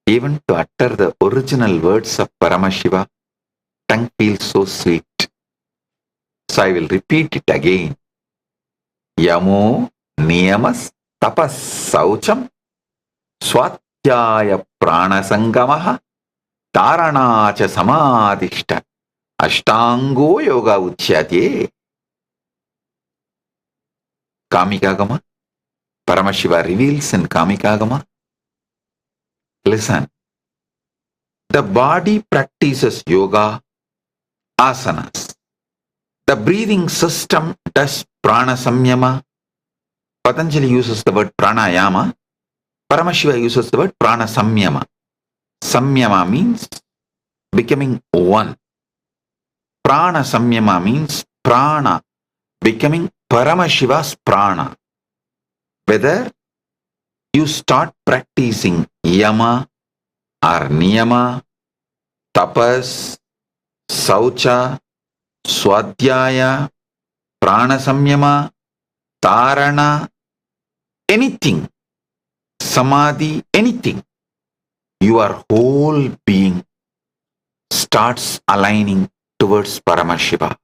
Even to utter the original words of Paramashiva, tongue feels so sweet. So I will repeat it again. Yamo niyamas tapas saucham swatyaya pranasangamaha taranacha samadhishta ashtango yoga uchyate. Kamikagama. Paramashiva reveals in Kamikagama. Listen. The body practices yoga, asanas. The breathing system does prana samyama. Patanjali uses the word pranayama. Paramashiva uses the word prana samyama. Samyama means becoming one. Prana samyama means prana becoming Paramashiva's prana. Whether you start practicing yama or niyama, tapas, saucha, swadhyaya, prana samyama, tarana, anything, samadhi, anything, your whole being starts aligning towards Paramashiva.